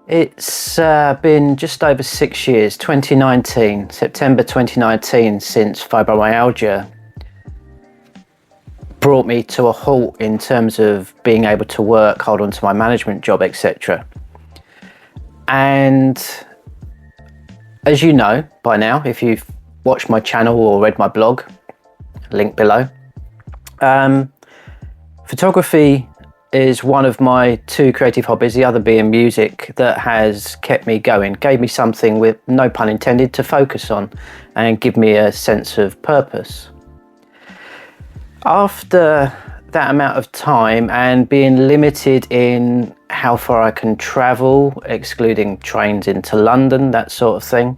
It's been just over 6 years, September 2019, since fibromyalgia brought me to a halt in terms of being able to work, hold on to my management job, etc. And as you know by now, if you've watched my channel or read my blog, link below, photography is one of my two creative hobbies, the other being music, that has kept me going, gave me something, with no pun intended, to focus on and give me a sense of purpose. After that amount of time and being limited in how far I can travel, excluding trains into London, that sort of thing,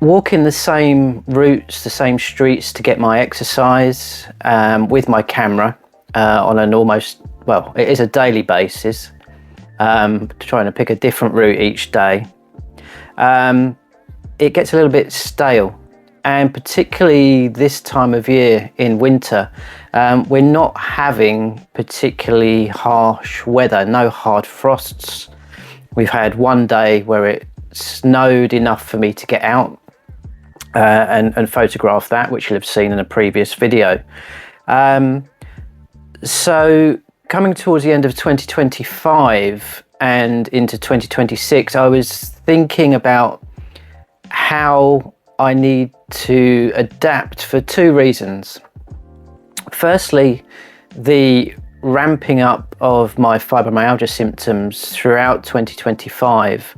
walking the same routes, the same streets to get my exercise with my camera on an almost, well, it is a daily basis, trying to pick a different route each day. It gets a little bit stale, and particularly this time of year in winter, we're not having particularly harsh weather, no hard frosts. We've had one day where it snowed enough for me to get out and photograph that, which you'll have seen in a previous video. So coming towards the end of 2025 and into 2026, I was thinking about how I need to adapt for two reasons. Firstly, the ramping up of my fibromyalgia symptoms throughout 2025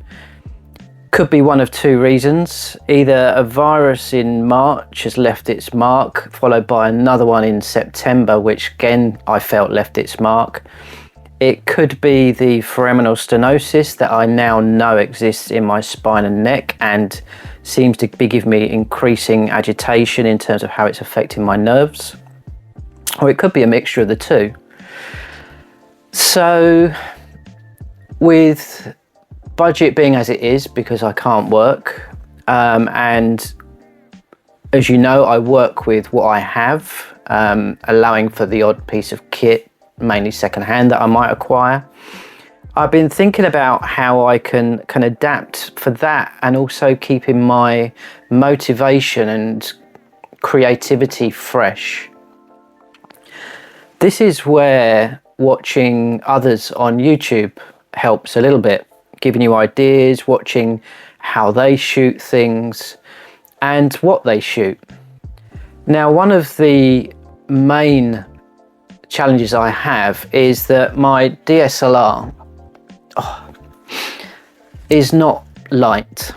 could be one of two reasons. Either a virus in March has left its mark, followed by another one in September, which again I felt left its mark. It could be the foraminal stenosis that I now know exists in my spine and neck and seems to be giving me increasing agitation in terms of how it's affecting my nerves. Or it could be a mixture of the two. So with budget being as it is, because I can't work, and as you know, I work with what I have, allowing for the odd piece of kit, mainly secondhand, that I might acquire. I've been thinking about how I can adapt for that, and also keeping my motivation and creativity fresh. This is where watching others on YouTube helps a little bit, giving you ideas, watching how they shoot things and what they shoot. Now, one of the main challenges I have is that my DSLR is not light.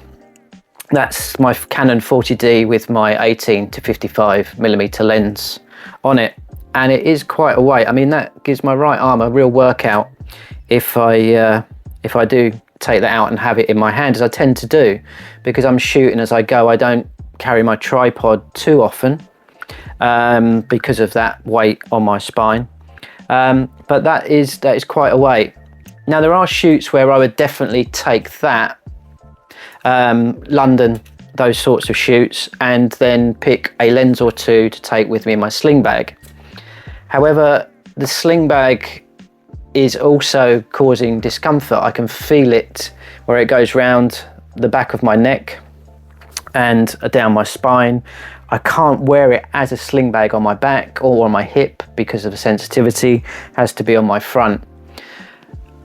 That's my Canon 40D with my 18 to 55mm lens on it, and it is quite a weight. I mean, that gives my right arm a real workout if I do take that out and have it in my hand, as I tend to do, because I'm shooting as I go. I don't carry my tripod too often because of that weight on my spine, but that is quite a weight. Now, there are shoots where I would definitely take that, London, those sorts of shoots, and then pick a lens or two to take with me in my sling bag. However, the sling bag is also causing discomfort. I can feel it where it goes round the back of my neck and down my spine. I can't wear it as a sling bag on my back or on my hip because of the sensitivity. It has to be on my front.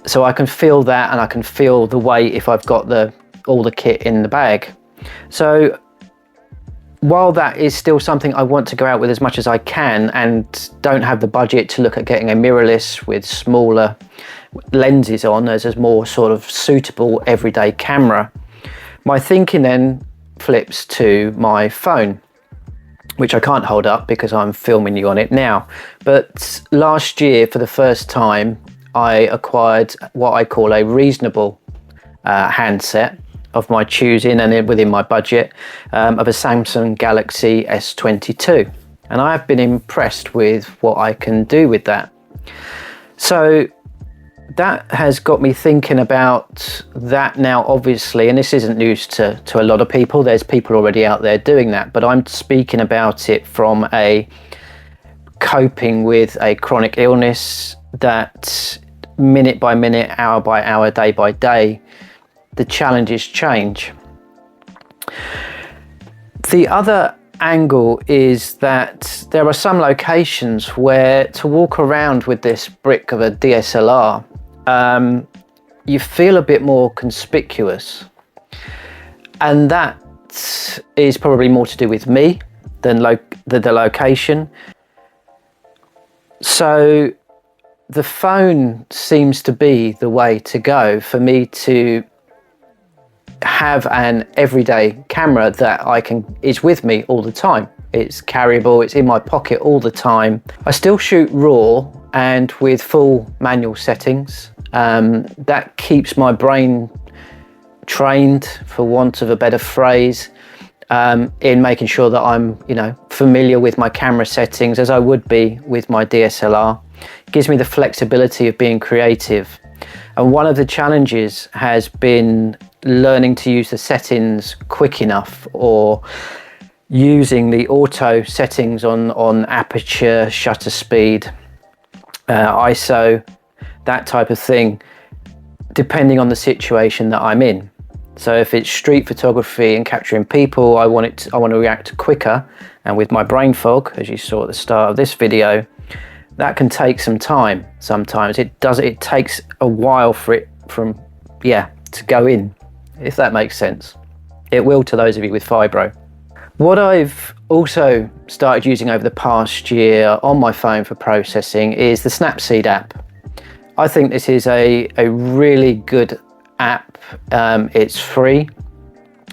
So I can feel that, and I can feel the weight if I've got all the kit in the bag. So while that is still something I want to go out with as much as I can, and don't have the budget to look at getting a mirrorless with smaller lenses on as a more sort of suitable everyday camera, my thinking then flips to my phone, which I can't hold up because I'm filming you on it now. But last year, for the first time, I acquired what I call a reasonable handset of my choosing, and within my budget, of a Samsung Galaxy S22. And I have been impressed with what I can do with that. So that has got me thinking about that now, obviously, and this isn't news to a lot of people. There's people already out there doing that, but I'm speaking about it from a coping with a chronic illness that minute by minute, hour by hour, day by day, the challenges change. The other angle is that there are some locations where to walk around with this brick of a DSLR, you feel a bit more conspicuous, and that is probably more to do with me than the location. So the phone seems to be the way to go for me to have an everyday camera that is with me all the time. It's carryable, it's in my pocket all the time. I still shoot RAW and with full manual settings. That keeps my brain trained, for want of a better phrase, in making sure that I'm, familiar with my camera settings as I would be with my DSLR. It gives me the flexibility of being creative. And one of the challenges has been learning to use the settings quick enough, or using the auto settings on aperture, shutter speed, ISO, that type of thing, depending on the situation that I'm in. So if it's street photography and capturing people, I want to react quicker, and with my brain fog, as you saw at the start of this video, that can take some time. Sometimes it takes a while for it to go in, if that makes sense. It will to those of you with fibro. What I've also started using over the past year on my phone for processing is the Snapseed app. I think this is a really good app. It's free,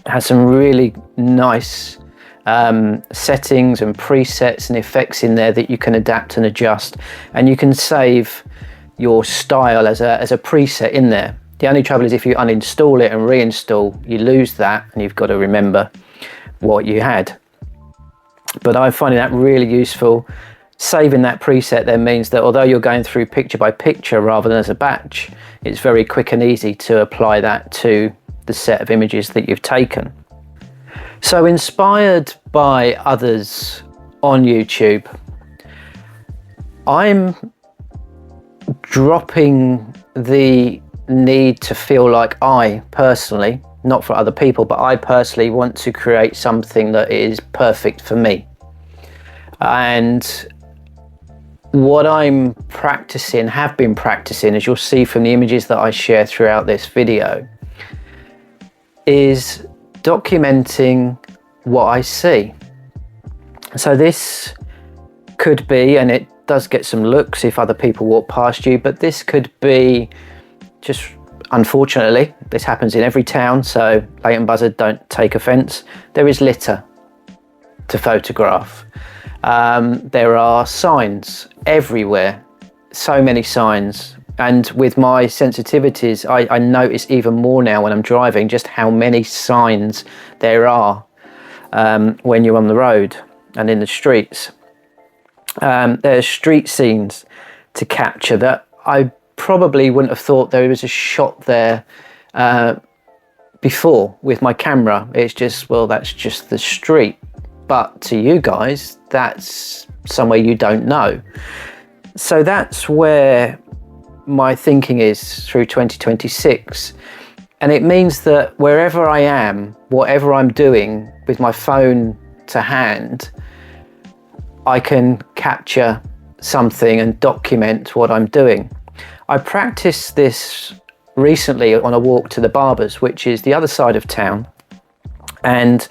it has some really nice settings and presets and effects in there that you can adapt and adjust, and you can save your style as a preset in there. The only trouble is if you uninstall it and reinstall, you lose that, and you've got to remember what you had. But I'm finding that really useful. Saving that preset then means that although you're going through picture by picture rather than as a batch, it's very quick and easy to apply that to the set of images that you've taken. So inspired by others on YouTube, I'm dropping the need to feel like I personally, not for other people, but I personally want to create something that is perfect for me. And what I'm practicing, have been practicing, as you'll see from the images that I share throughout this video, is documenting what I see. So this could be, and it does get some looks if other people walk past you, but this could be just, unfortunately, this happens in every town, so Leighton Buzzard, don't take offence, there is litter to photograph. There are signs everywhere, so many signs. And with my sensitivities, I notice even more now when I'm driving just how many signs there are when you're on the road and in the streets. There's street scenes to capture that I probably wouldn't have thought there was a shot there before with my camera. It's just, well, that's just the street. But to you guys, that's somewhere you don't know. So that's where my thinking is through 2026. And it means that wherever I am, whatever I'm doing with my phone to hand, I can capture something and document what I'm doing. I practiced this recently on a walk to the Barbers, which is the other side of town. And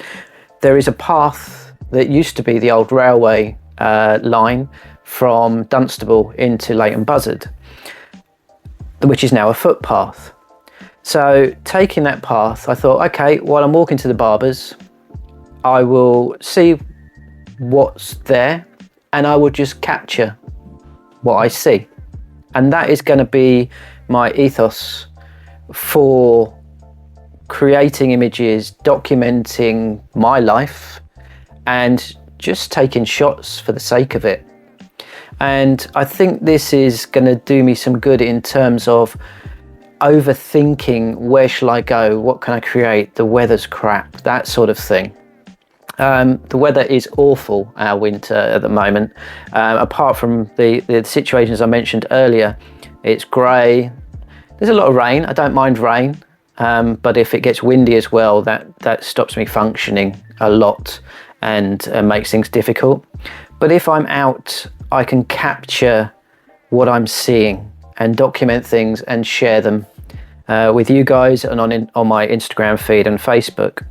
there is a path that used to be the old railway line from Dunstable into Leighton Buzzard, which is now a footpath. So taking that path, I thought, okay, while I'm walking to the Barbers, I will see what's there and I will just capture what I see. And that is going to be my ethos for creating images, documenting my life, and just taking shots for the sake of it. And I think this is going to do me some good in terms of overthinking, where shall I go, what can I create, the weather's crap, that sort of thing. The weather is awful our winter at the moment. Apart from the situations I mentioned earlier, It's grey. There's a lot of rain. I don't mind rain, but if it gets windy as well, that stops me functioning a lot and makes things difficult. But if I'm out, I can capture what I'm seeing and document things and share them with you guys and on my Instagram feed and Facebook.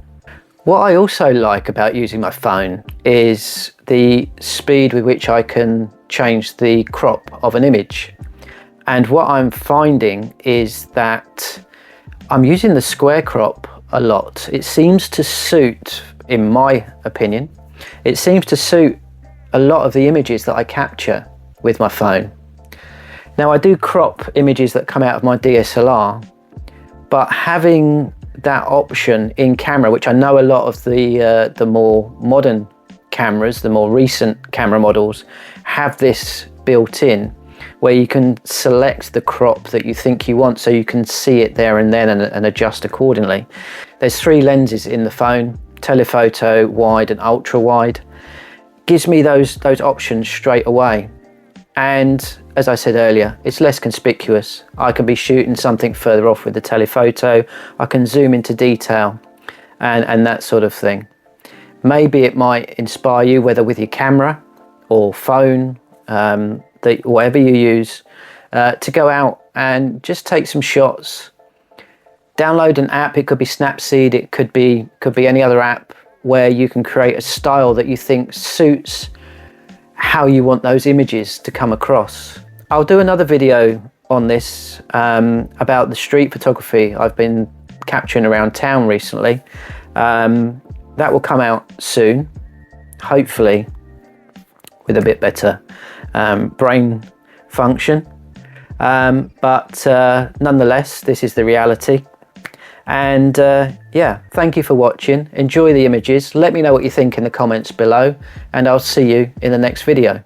What I also like about using my phone is the speed with which I can change the crop of an image. And what I'm finding is that I'm using the square crop a lot. It seems to suit, in my opinion, it seems to suit a lot of the images that I capture with my phone. Now, I do crop images that come out of my DSLR, but having that option in camera, which I know a lot of the more modern cameras, the more recent camera models, have this built in, where you can select the crop that you think you want, so you can see it there and then and adjust accordingly. There's 3 lenses in the phone: telephoto, wide and ultra wide. Gives me those options straight away. And as I said earlier, it's less conspicuous. I can be shooting something further off with the telephoto. I can zoom into detail and that sort of thing. Maybe it might inspire you, whether with your camera or phone, whatever you use, to go out and just take some shots. Download an app. It could be Snapseed. It could be any other app where you can create a style that you think suits how you want those images to come across. I'll do another video on this about the street photography I've been capturing around town recently. That will come out soon, hopefully with a bit better brain function. But nonetheless, this is the reality. And yeah, thank you for watching. Enjoy the images. Let me know what you think in the comments below, and I'll see you in the next video.